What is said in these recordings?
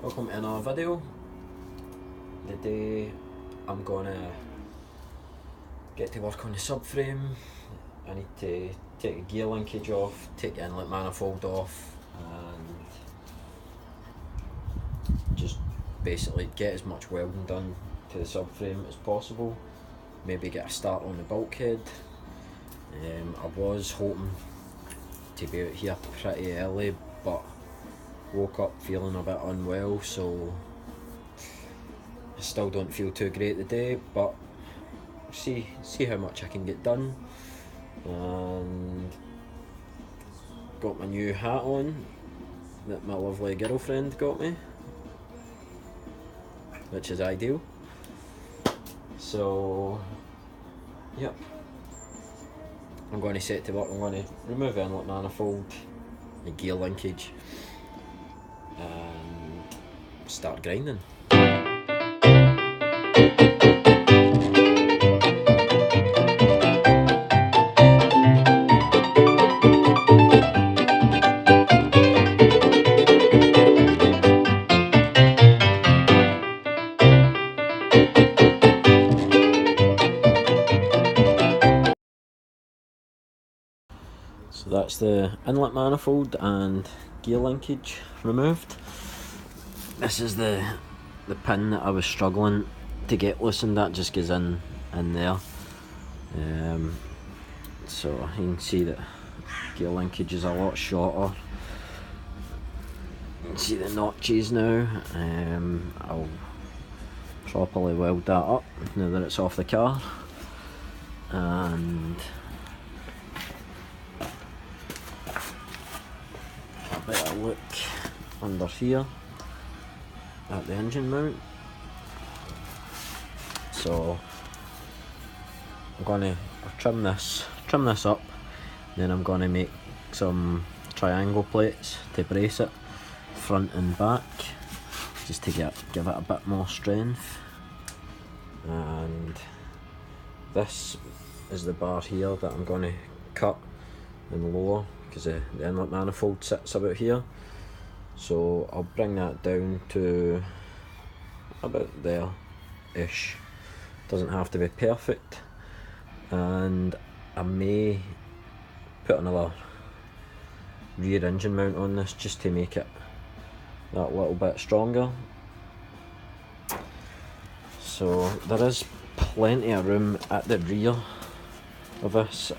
Welcome to another video. Today I'm gonna get to work on the subframe. I need to take the gear linkage off, take the inlet manifold off, and just basically get as much welding done to the subframe as possible. Maybe get a start on the bulkhead. I was hoping to be out here pretty early, but woke up feeling a bit unwell, so I still don't feel too great today, but see how much I can get done. And got my new hat on that my lovely girlfriend got me, which is ideal. So yep, I'm going to set to work. I'm going to remove the inlet manifold, the gear linkage, and start grinding. So that's the inlet manifold and gear linkage removed. This is the pin that I was struggling to get loosened. That just goes in there. So you can see that gear linkage is a lot shorter. You can see the notches now. I'll properly weld that up now that it's off the car. And a better look under here at the engine mount. So I'm gonna trim this up, then I'm gonna make some triangle plates to brace it front and back, just to give it a bit more strength. And this is the bar here that I'm gonna cut and lower, because the inlet manifold sits about here. So I'll bring that down to about there-ish. Doesn't have to be perfect. And I may put another rear engine mount on this just to make it that little bit stronger. So there is plenty of room at the rear of this.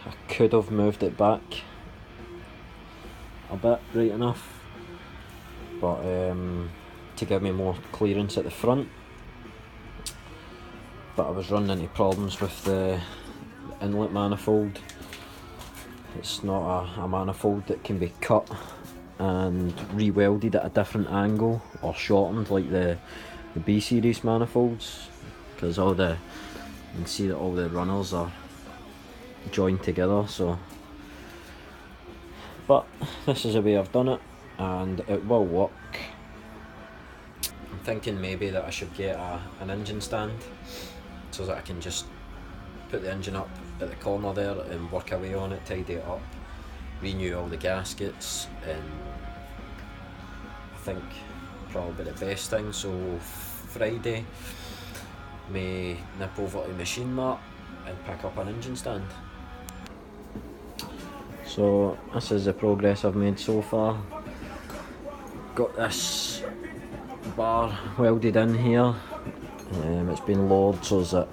I could have moved it back a bit, right enough, but to give me more clearance at the front. But I was running into problems with the inlet manifold. It's not a manifold that can be cut and re-welded at a different angle or shortened like the B series manifolds, because you can see that all the runners are joined together. So, but this is the way I've done it, and it will work. I'm thinking maybe that I should get an engine stand, so that I can just put the engine up at the corner there and work away on it, tidy it up, renew all the gaskets, and I think probably the best thing. So Friday, may nip over to Machine Mart and pick up an engine stand. So this is the progress I've made so far. Got this bar welded in here. It's been lowered so that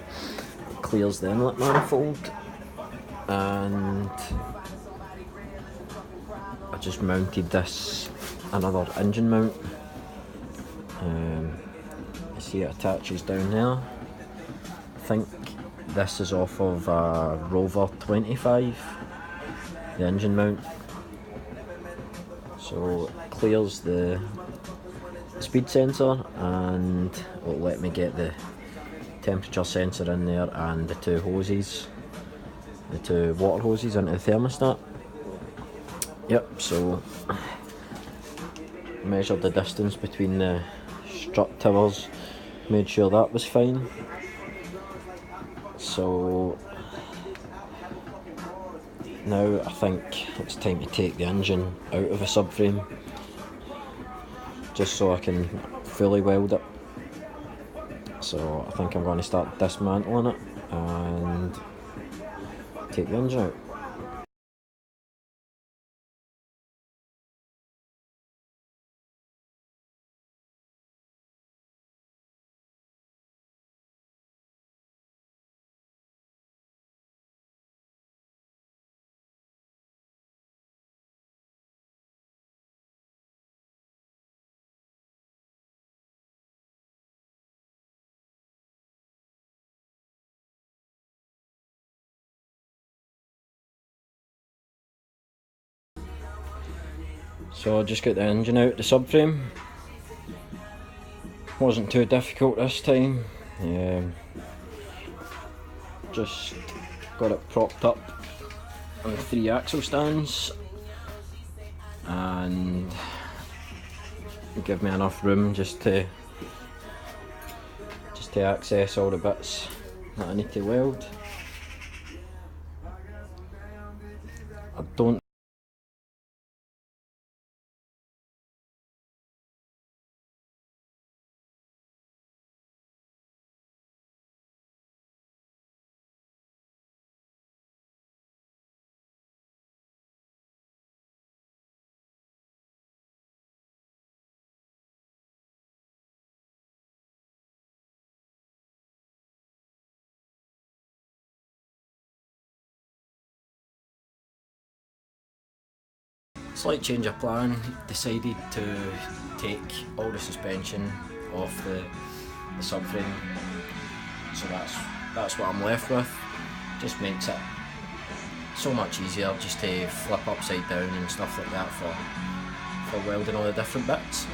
it clears the inlet manifold, and I just mounted this another engine mount. You see it attaches down there. I think this is off of a Rover 25, the engine mount. So it clears the speed sensor, and it'll let me get the temperature sensor in there and the two hoses, the two water hoses into the thermostat. Yep, so measured the distance between the strut towers, made sure that was fine. So Now I think it's time to take the engine out of the subframe. just so I can fully weld it. So I think I'm going to start dismantling it and take the engine out. So I just got the engine out the subframe. Wasn't too difficult this time. Just got it propped up on 3 axle stands and give me enough room just to access all the bits that I need to weld. I don't Slight change of plan, decided to take all the suspension off the subframe, so that's what I'm left with. Just makes it so much easier just to flip upside down and stuff like that for welding all the different bits.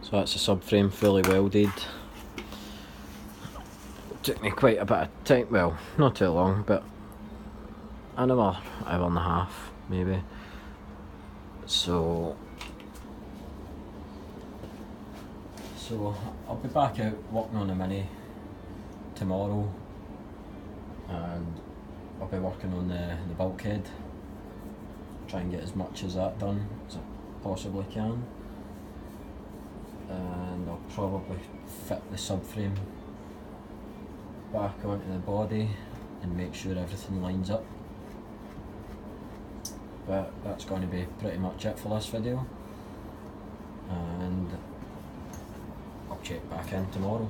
So that's the subframe fully welded. Took me quite a bit of time, well, not too long, but another hour and a half maybe. So I'll be back out working on the Mini tomorrow, and I'll be working on the bulkhead. Try and get as much as that done as I possibly can, and I'll probably fit the subframe back onto the body and make sure everything lines up. But that's going to be pretty much it for this video, and I'll check back in tomorrow.